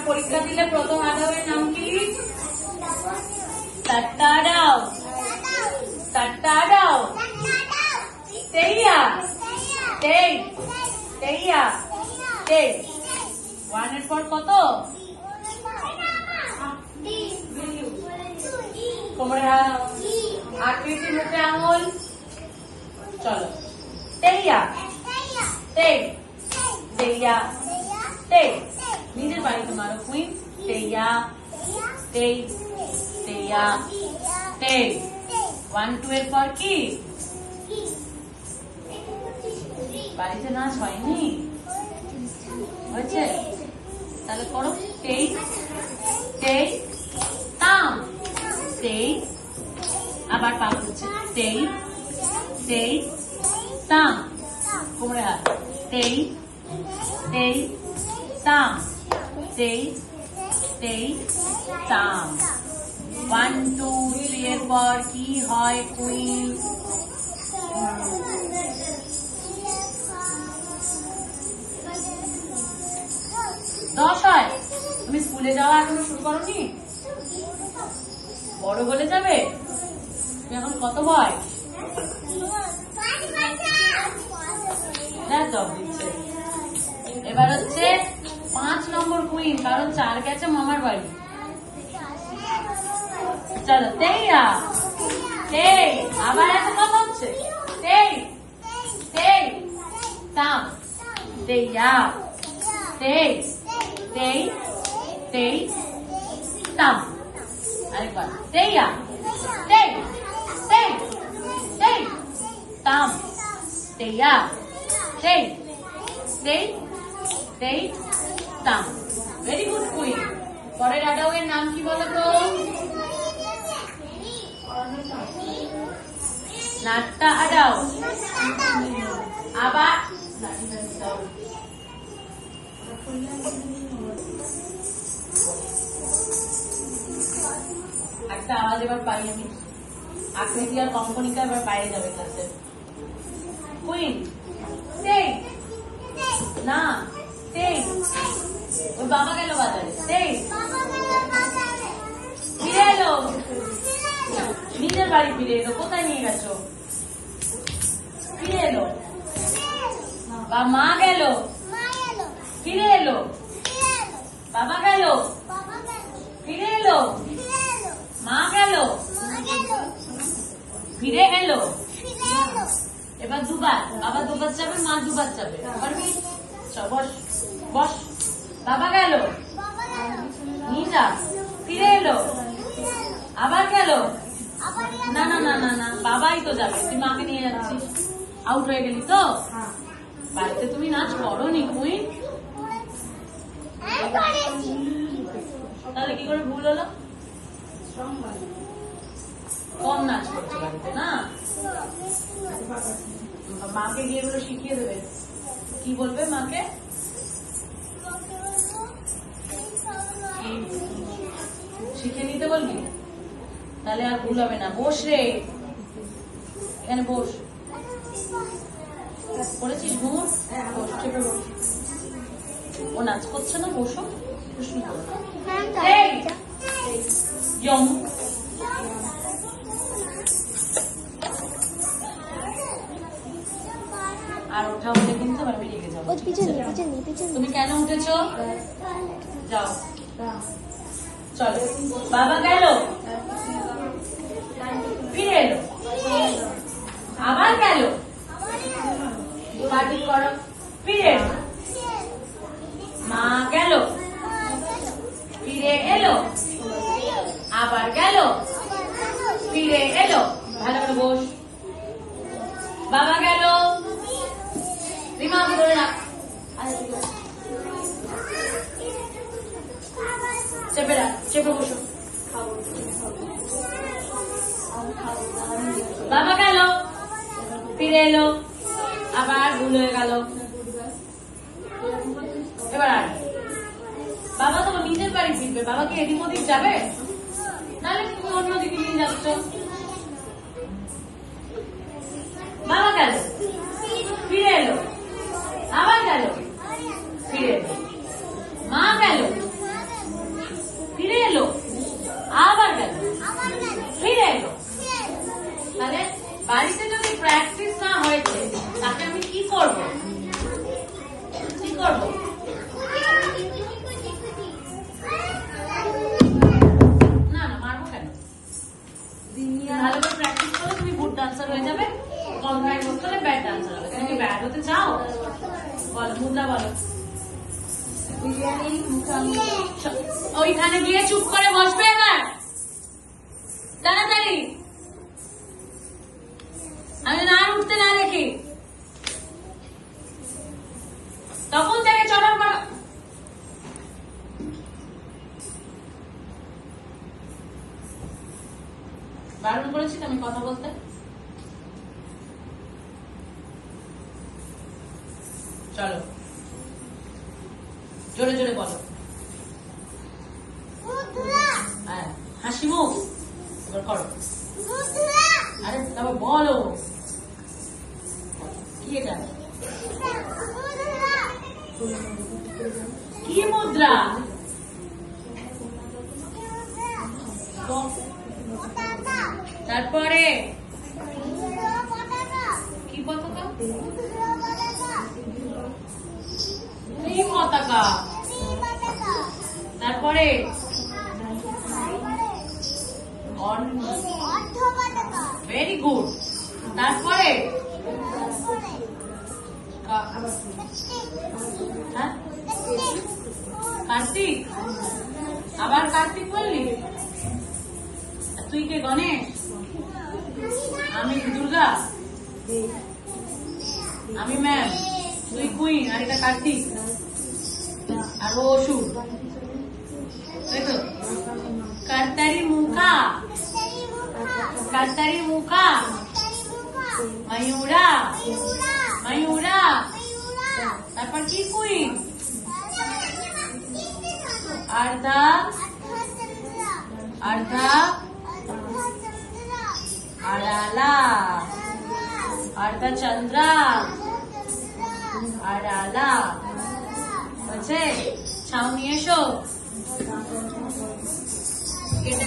পরীক্ষা দিলে প্রথম আদবের নাম কি? টাটা দাও, টাটা দাও, তেইয়া, তেই, তেইয়া, তেই। 1 এর পর কত? কোমরে হাত, আকৃতি মুখে আঙুল। চলো, তেইয়া, তেই, তেইয়া, তেই। নিজের বাড়িতে মারো কুইন। তেইয়া, তেই, তেইয়া, তেই। 1 2 এর পর কি? বাড়িতে নাচ হয়নি? হয়েছে? তাহলে করো। তেই, তেই, তাম, তেই। আবার পা হচ্ছে। তেই, তেই, তাম। কোমরে হাত। তেই, তেই, তাম, তেই, তেই, তাম। 1 2 3 এর পর কি হয় কুইন? দশ হয়। তুমি স্কুলে যাওয়া এখনো শুরু করোনি? বড় হলে যাবে? তুমি এখন কত ভয়? এবার হচ্ছে 5 নম্বর কুইন, কারণ 4 গেছে মামার বাড়ি। চলো, তেইয়া, তেই। আবার এত কত হচ্ছে? তেই, তেই, তাম, তেইয়া, তেই, তেই, তেই, তাম। আরেকবার। তেইয়া, তেই, তেই, তেই, তাম, তেইয়া, তেই, তেই, তেই, তাম। Very good queen. পরের আডাউয়ের নাম কি বলো তো? নাট্টা আডাউ। আবার একটা আওয়াজ এবার পাই আমি। আকৃতি আর কঙ্কনিকা এবার বাইরে যাবে ক্লাসে। কুইন, তেই, না, তেই। ওর বাবা গেল বাজারে। তেই, ফিরে এলো, নিজের বাড়ি ফিরে এলো। কোথায় নিয়ে গেছো? ফিরে এলো। বা মা গেল, ফিরে এলো। বাবা গেল, ফিরে এলো। মা গেল, ফিরে এলো। এবার দুবার। বাবা দুবার যাবে, মা দুবার যাবে। পারবি? চল, বস, বস। বাবা গেল, নিয়ে যা, ফিরে এলো, আবার গেল। না না না না না, বাবাই তো যাবে, তুই মাকে নিয়ে যাচ্ছিস। আউট হয়ে গেলি তো? বাড়িতে তুমি নাচ করোনি কুইন? তাহলে কি করে ভুল হলো? কম নাচ করছো বাড়িতে না? মাকে গিয়ে এগুলো শিখিয়ে দেবে। কি বলবে মাকে? শিখে নিতে বলবি? তাহলে আর ভুল হবে না। বস রে, এখানে বস। করেছিস ঘুমোস? বস, চেপে বস। ও নাচ করছে না, বসো। আর ওঠা উঠে কিন্তু আবার বেরিয়ে যাও। তুমি কেন উঠেছো? যাও, চলো। বাবা গেল, ফিরে এলো, আবার গেল, পার্টি করো, ফিরে এলো। মা গেল, ফিরে এলো, আবার গেল, ফিরে এলো। ভালো করে বস। বাবা গেল, রিমাকে ধরে রাখ, চেপে রাখ, চেপে বসো। বাবা গেল, ফিরে এলো, আবার ভুল হয়ে গেল। এবার আর বাবা তো নিজের বাড়ি ফিরবে। বাবা কি এদিক ওদিক যাবে? নাহলে তুমি অন্যদিকে নিয়ে যাচ্ছ। বাবা গেল, ফিরে এলো, আবার গেল, ফিরে এলো। মা গেল, ওইখানে গিয়ে চুপ করে বসবে এবার তাড়াতাড়ি, আমি না উঠতে না দেখি তখন থেকে চড়ার বারণ করেছি তো আমি কথা বলতে। চলো জোরে জোরে বলো। হ্যাঁ হাসি মুখ এবার করো। আরে তারপর বলো কি এটা, কি মুদ্রা? তারপরে কি পতাকা? কি পতাকা? তারপরে ভেরি গুড। তারপরে হ্যাঁ কার্তিক, আবার কার্তিক বললি? তুই কে গণেশ? আমি দুর্গা, আমি ম্যাম, তুই কুইন, আর এটা কার্তিক, আর ও অসুর, তাই তো? কার্তারি মুখা, কার্তারি মুখা, ময়ূরা, ময়ূরা। তারপর কি কুইন? আর্ধা, আর্ধা, আড়ালা, আর্ধা চন্দ্রা, আড়ালা। আছে ছাউনি এসো কেটে